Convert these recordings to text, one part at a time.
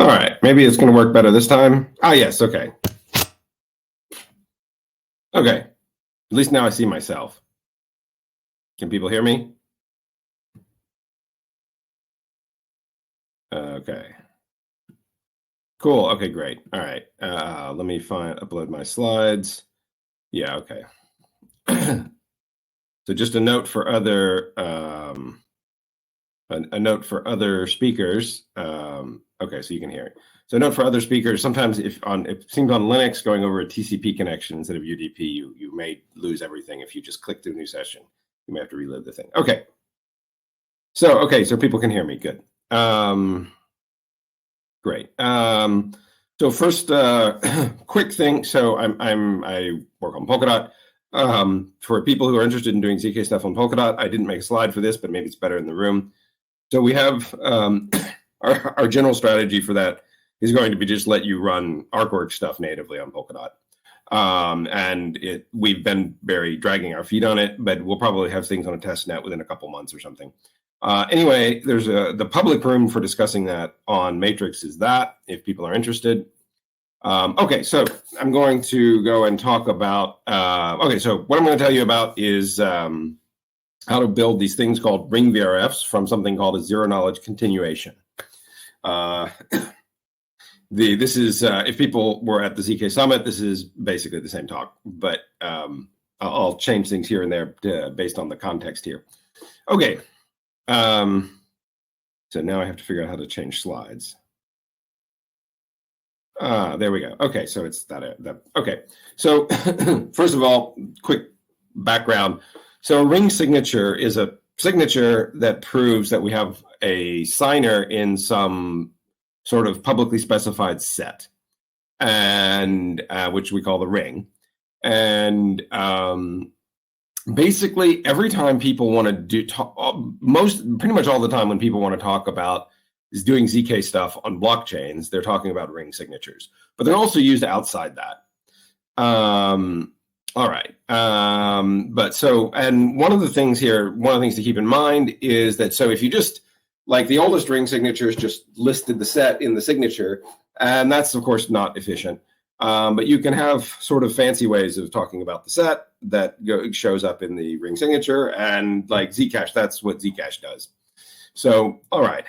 All right, maybe it's going to work better this time. Ah, yes, okay. Okay, at least now I see myself. Can people hear me? Okay. Cool, okay, great. All right, let me upload my slides. Yeah, okay. So just a note for other, a note for other speakers. Okay, so you can hear it. So note for other speakers, sometimes it seems on Linux going over a TCP connection instead of UDP, you may lose everything if you just click to a new session. You may have to reload the thing. Okay. So people can hear me, good. Great. So first, quick thing. So I work on Polkadot. For people who are interested in doing ZK stuff on Polkadot, I didn't make a slide for this, but maybe it's better in the room. So we have our general strategy for that is going to be just let you run ArcWork stuff natively on Polkadot. And we've been very dragging our feet on it, but we'll probably have things on a test net within a couple months or something. Anyway, there's the public room for discussing that on Matrix is that, if people are interested. Okay, so I'm going to go and talk about, okay, so what I'm going to tell you about is how to build these things called Ring VRFs from something called a zero-knowledge continuation. This is, if people were at the ZK Summit, this is basically the same talk, but I'll change things here and there based on the context here. Okay, so now I have to figure out how to change slides. There we go. Okay, so it's that. Okay, so first of all, quick background. So a ring signature is a signature that proves that we have a signer in some sort of publicly specified set, and which we call the ring. And basically, every time people want to do pretty much all the time when people want to talk about is doing ZK stuff on blockchains, they're talking about ring signatures, but they're also used outside that. All right. But so, and one of the things to keep in mind is that, so if you just, like the oldest ring signatures just listed the set in the signature, and that's of course not efficient. But you can have sort of fancy ways of talking about the set that shows up in the ring signature, and like Zcash, that's what Zcash does. So, all right.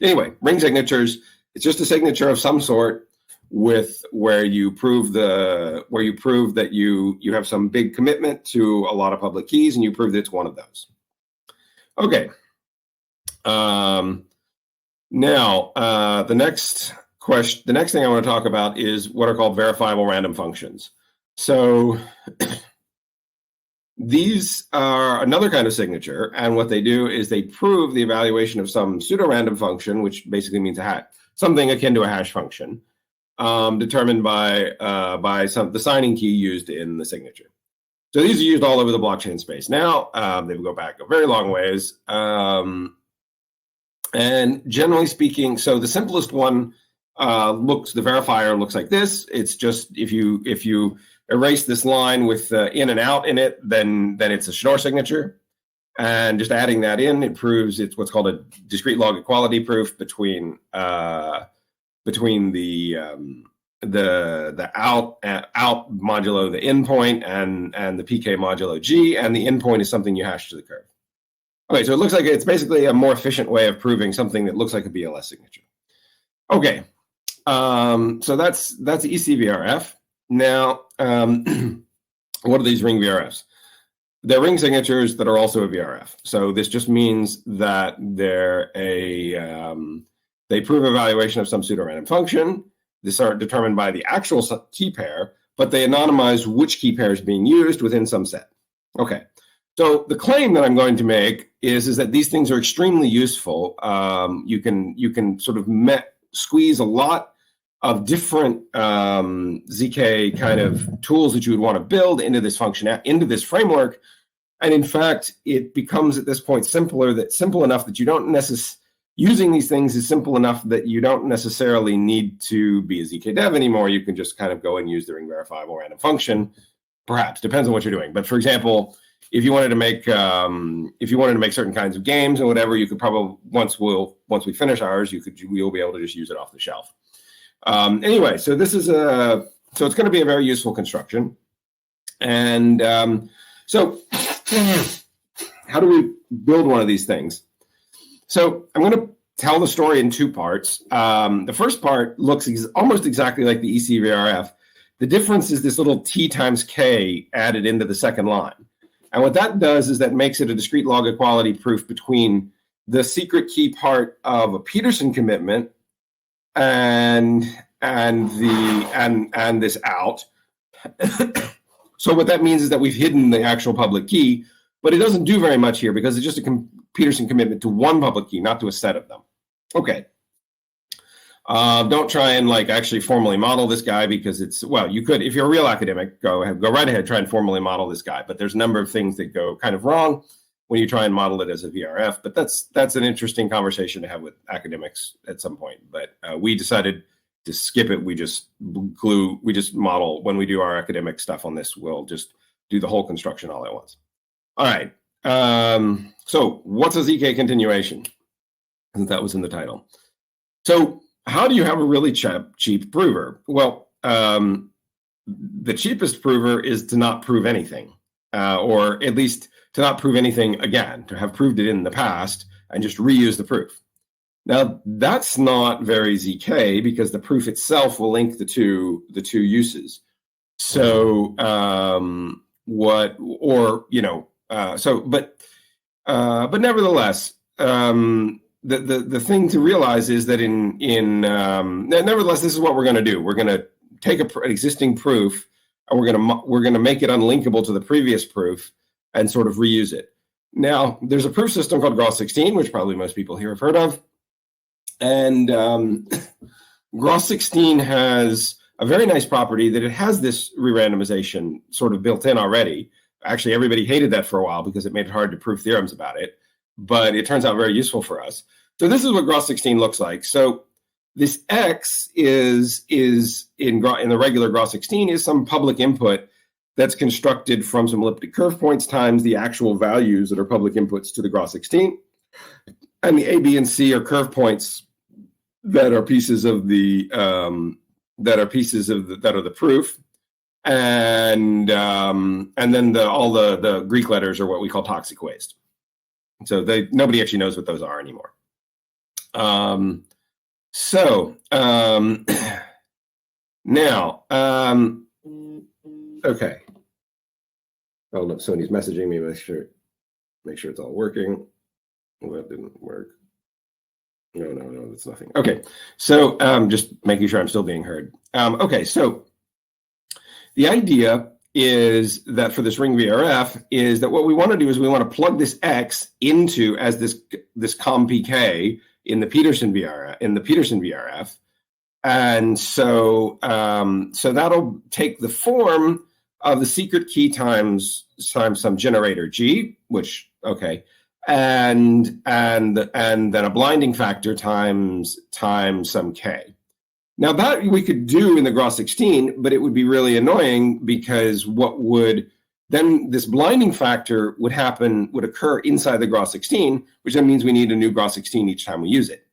Anyway, ring signatures, it's just a signature of some sort with where you prove that you have some big commitment to a lot of public keys, and you prove that it's one of those. Okay. Now, the next thing I want to talk about is what are called verifiable random functions. So these are another kind of signature, and what they do is they prove the evaluation of some pseudo-random function, which basically means something akin to a hash function, determined by the signing key used in the signature. So these are used all over the blockchain space now. They go back a very long ways, and generally speaking, so the simplest one the verifier looks like this. It's just if you erase this line with in and out in it, then it's a Schnorr signature, and just adding that in, it proves it's what's called a discrete log equality proof between the out modulo the in point and the PK modulo G, and the in point is something you hash to the curve. Okay, so it looks like it's basically a more efficient way of proving something that looks like a BLS signature. Okay, so that's ECVRF. Now, what are these ring VRFs? They're ring signatures that are also a VRF. So this just means that they prove evaluation of some pseudo-random function. These are determined by the actual key pair, but they anonymize which key pair is being used within some set. Okay, so the claim that I'm going to make is that these things are extremely useful. You can sort of squeeze a lot of different ZK kind of tools that you would want to build into this into this framework, and in fact, it becomes at this point simple enough that you don't using these things is simple enough that you don't necessarily need to be a ZK dev anymore. You can just kind of go and use the ring verifiable random function. Perhaps depends on what you're doing. But for example, if you wanted to make certain kinds of games and whatever, you could probably once we finish ours, we'll be able to just use it off the shelf. Anyway, so this is so it's going to be a very useful construction, and so how do we build one of these things? So I'm going to tell the story in two parts. The first part looks almost exactly like the ECVRF. The difference is this little t times k added into the second line. And what that does is that makes it a discrete log equality proof between the secret key part of a Peterson commitment and this out. So what that means is that we've hidden the actual public key, but it doesn't do very much here because it's just a Peterson commitment to one public key, not to a set of them. Okay. Don't try and actually formally model this guy because you could, if you're a real academic, go right ahead, try and formally model this guy. But there's a number of things that go kind of wrong when you try and model it as a VRF. But that's an interesting conversation to have with academics at some point. But we decided to skip it. We just model when we do our academic stuff on this. We'll just do the whole construction all at once. All right. So what's a ZK continuation? That was in the title. So how do you have a really cheap prover? Well, the cheapest prover is to not prove anything, or at least to not prove anything again, to have proved it in the past and just reuse the proof. Now, that's not very ZK because the proof itself will link the two uses. So but nevertheless, the thing to realize is that nevertheless, this is what we're going to do. We're going to take an existing proof and we're going to make it unlinkable to the previous proof and sort of reuse it. Now, there's a proof system called Groth16, which probably most people here have heard of. And Groth16 has a very nice property that it has this re-randomization sort of built in already. Actually, everybody hated that for a while because it made it hard to prove theorems about it. But it turns out very useful for us. So this is what Groth16 looks like. So this X is in the regular Groth16 is some public input that's constructed from some elliptic curve points times the actual values that are public inputs to the Groth16. And the A, B, and C are curve points that are pieces of the proof. And then all the Greek letters are what we call toxic waste. So nobody actually knows what those are anymore. Now, okay. Oh no, Sony's messaging me. Make sure it's all working. Well, that didn't work. No, that's nothing. Okay, so just making sure I'm still being heard. Okay, so the idea is that for this Ring VRF is that what we want to do is we want to plug this X into as this COM-PK in the Peterson VRF, and so that'll take the form of the secret key times some generator G, which and then a blinding factor times some K. Now that we could do in the Groth16, but it would be really annoying because this blinding factor would occur inside the Groth16, which then means we need a new Groth16 each time we use it.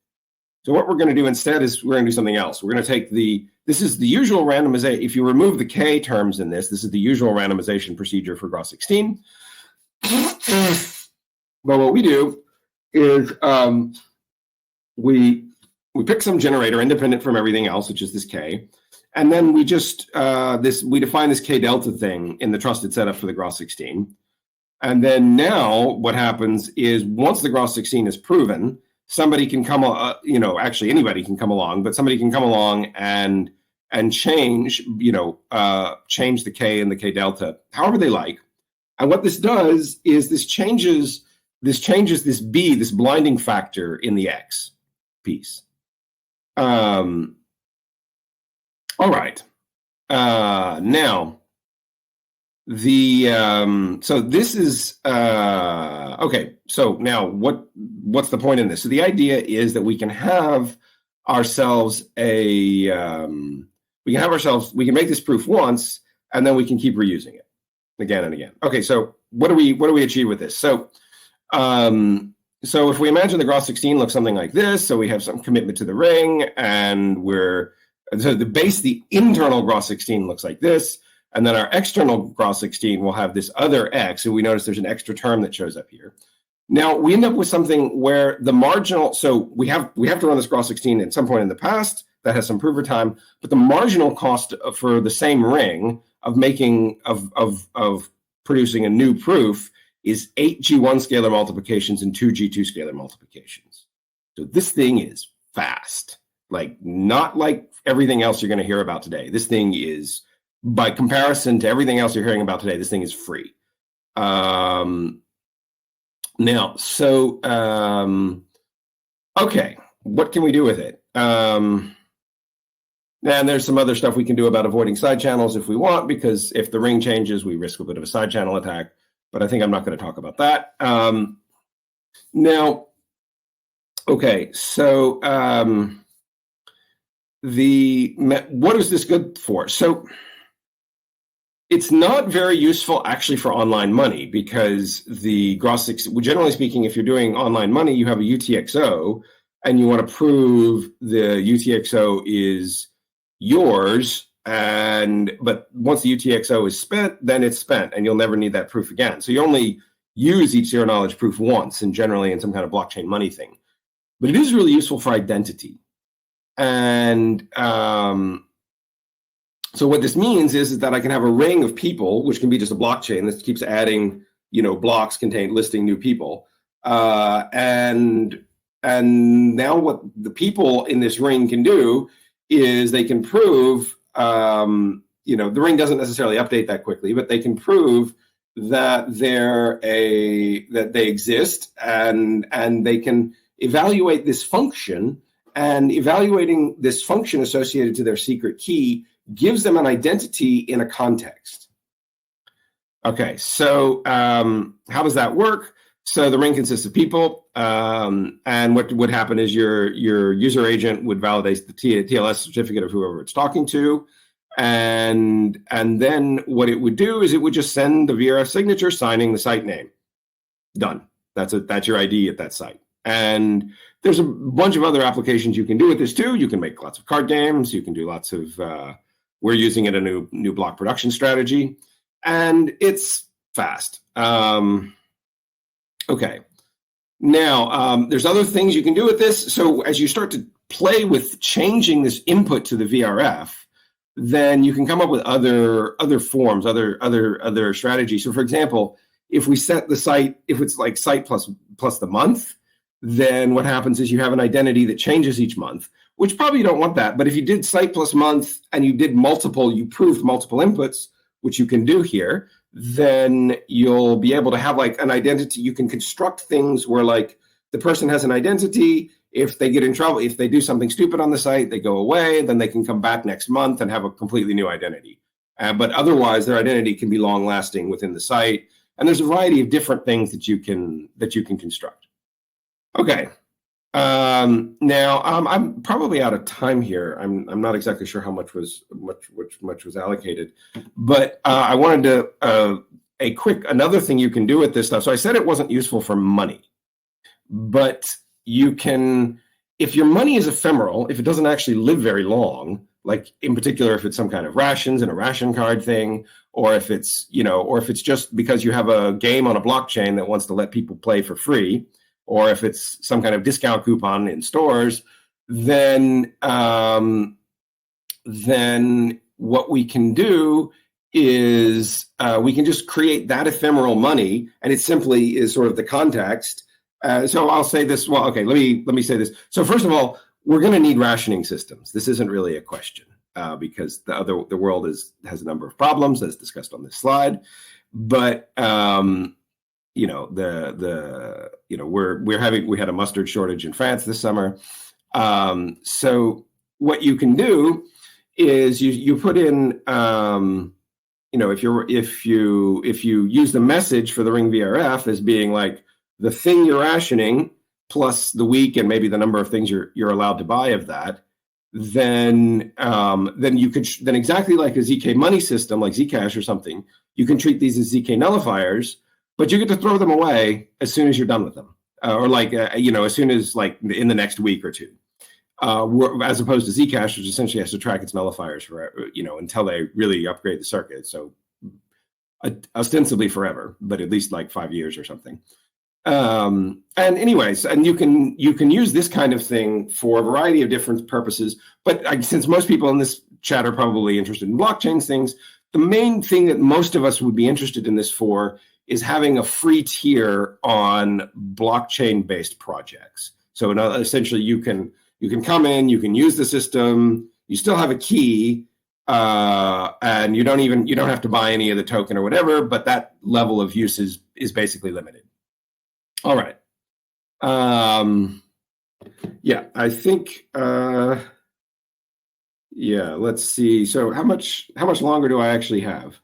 So what we're going to do instead is we're going to do something else. We're going to take this is the usual randomization. If you remove the K terms in this is the usual randomization procedure for Groth16. But what we do is we pick some generator independent from everything else, which is this K, and then we just we define this K delta thing in the trusted setup for the Groth16. And then now what happens is once the Groth16 is proven, somebody can come, actually anybody can come along, but somebody can come along and change, change the K and the K delta however they like. And what this does is this changes this B, this blinding factor in the X piece. All right. Now, so this is okay. So now, what's the point in this? So the idea is that we can have ourselves we can make this proof once, and then we can keep reusing it again and again. Okay, so what do we achieve with this? So so if we imagine the Groth16 looks something like this, so we have some commitment to the ring, and the internal Groth16 looks like this, and then our external Groth16 will have this other X, and we notice there's an extra term that shows up here. Now we end up with something where the marginal, so we have to run this Groth16 at some point in the past that has some prover time, but the marginal cost for the same ring of making of producing a new proof is 8 G1 scalar multiplications and 2 G2 scalar multiplications. So this thing is fast, like not like everything else you're going to hear about today. This thing is, by comparison to everything else you're hearing about today, this thing is free. Now, so, okay, what can we do with it? And there's some other stuff we can do about avoiding side channels if we want, because if the ring changes, we risk a bit of a side channel attack. But I think I'm not going to talk about that. Now, okay, so what is this good for? So it's not very useful actually for online money, because the Groth16, generally speaking, if you're doing online money, you have a UTXO and you want to prove the UTXO is yours. But once the UTXO is spent, then it's spent, and you'll never need that proof again. So you only use each zero knowledge proof once, and generally in some kind of blockchain money thing. But it is really useful for identity. And so what this means is that I can have a ring of people, which can be just a blockchain that keeps adding, blocks listing new people. And now what the people in this ring can do is they can prove, the ring doesn't necessarily update that quickly, but they can prove that that they exist, and they can evaluate this function, and evaluating this function associated to their secret key gives them an identity in a context. Okay, so how does that work? So the ring consists of people, and what would happen is your user agent would validate the TLS certificate of whoever it's talking to, and then what it would do is it would just send the VRF signature signing the site name. Done. That's your ID at that site. And there's a bunch of other applications you can do with this too. You can make lots of card games. You can do lots of. We're using it in a new block production strategy, and it's fast. Okay. Now, there's other things you can do with this. So as you start to play with changing this input to the VRF, then you can come up with other forms, other strategies. So for example, if we set the site, if it's like site plus the month, then what happens is you have an identity that changes each month, which probably you don't want that. But if you did site plus month and you proved multiple inputs, which you can do here, then you'll be able to have like an identity. You can construct things where like the person has an identity. If they get in trouble, if they do something stupid on the site, they go away, then they can come back next month and have a completely new identity. But otherwise, their identity can be long lasting within the site. And there's a variety of different things that you can construct. Okay. Now I'm probably out of time here. I'm not exactly sure how much was allocated, but I wanted to another thing you can do with this stuff. So I said it wasn't useful for money, but you can, if your money is ephemeral, if it doesn't actually live very long, like in particular if it's some kind of rations and a ration card thing, or if it's just because you have a game on a blockchain that wants to let people play for free, or if it's some kind of discount coupon in stores, then what we can do is we can just create that ephemeral money, and it simply is sort of the context. So I'll say this. Well, okay, let me say this. So first of all, we're going to need rationing systems. This isn't really a question because the world has a number of problems as discussed on this slide, but. We had a mustard shortage in France this summer. So what you can do is you put in, if you use the message for the Ring VRF as being like the thing you're rationing plus the week and maybe the number of things you're allowed to buy of that, then you could exactly like a ZK money system like Zcash or something, you can treat these as ZK nullifiers, but you get to throw them away as soon as you're done with them, or like as soon as like in the next week or two. As opposed to Zcash, which essentially has to track its nullifiers for until they really upgrade the circuit. So ostensibly forever, but at least like 5 years or something. And anyways, and you can use this kind of thing for a variety of different purposes. But since most people in this chat are probably interested in blockchain things, the main thing that most of us would be interested in this for is having a free tier on blockchain-based projects. So essentially, you can come in, you can use the system, you still have a key, and you don't have to buy any of the token or whatever, but that level of use is basically limited. All right. Yeah, I think yeah, let's see. So how much longer do I actually have?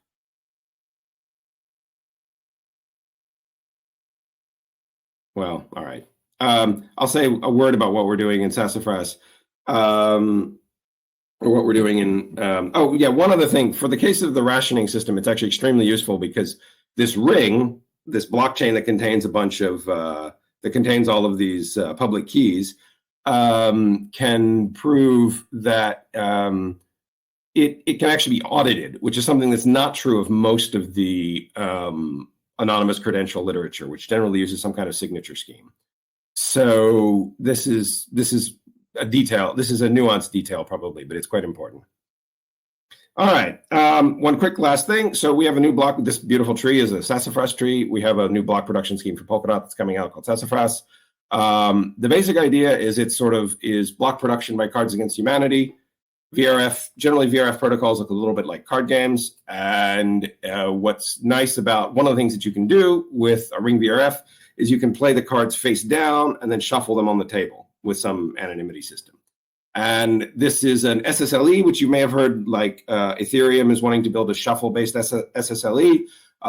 Well, all right. I'll say a word about what we're doing in Sassafras, or what we're doing in. Oh, yeah. One other thing, for the case of the rationing system, it's actually extremely useful because this ring, this blockchain that contains a bunch of that contains all of these public keys, can prove that it can actually be audited, which is something that's not true of most of the anonymous credential literature, which generally uses some kind of signature scheme. So this is a detail. This is a nuanced detail probably, but it's quite important. All right. One quick last thing. So we have a new block. This beautiful tree is a Sassafras tree. We have a new block production scheme for Polkadot that's coming out called Sassafras. The basic idea is it sort of is block production by Cards Against Humanity. Generally VRF protocols look a little bit like card games. And what's nice about one of the things that you can do with a Ring VRF is you can play the cards face down and then shuffle them on the table with some anonymity system. And this is an SSLE, which you may have heard, like Ethereum is wanting to build a shuffle-based SSLE.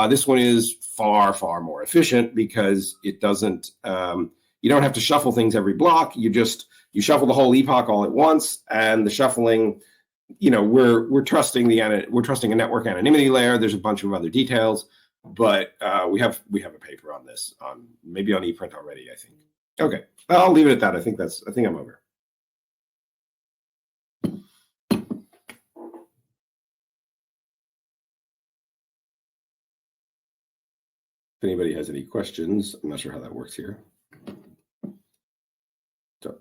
This one is far, far more efficient because it doesn't, you don't have to shuffle things every block. You shuffle the whole epoch all at once, and the shuffling, we're trusting a network anonymity layer. There's a bunch of other details, but we have a paper on this, maybe on ePrint already, I think. Okay, I'll leave it at that. I think I'm over. If anybody has any questions, I'm not sure how that works here. So.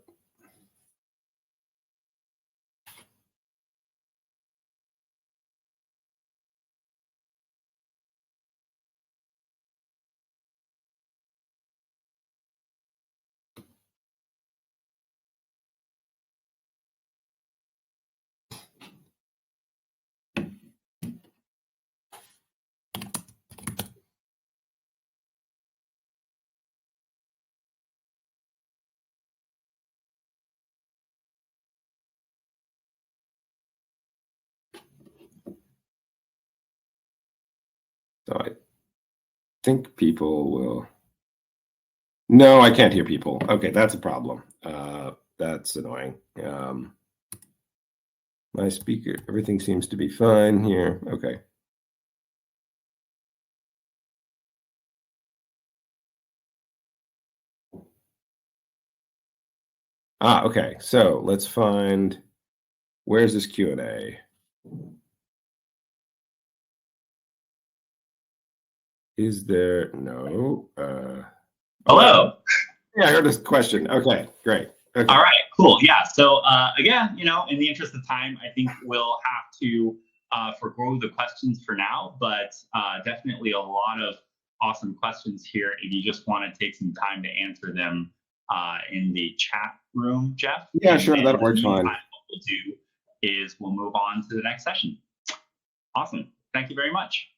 So I think people will. No, I can't hear people. Okay, that's a problem. That's annoying. My speaker, everything seems to be fine here. Okay. Okay. So let's find, where's this Q&A? Is there no? Hello. Yeah, I heard this question. Okay, great. Okay. All right, cool. Yeah. So again, in the interest of time, I think we'll have to forgo the questions for now, but definitely a lot of awesome questions here. If you just want to take some time to answer them in the chat room, Jeff. Yeah, sure. That works fine. What we'll do is we'll move on to the next session. Awesome. Thank you very much.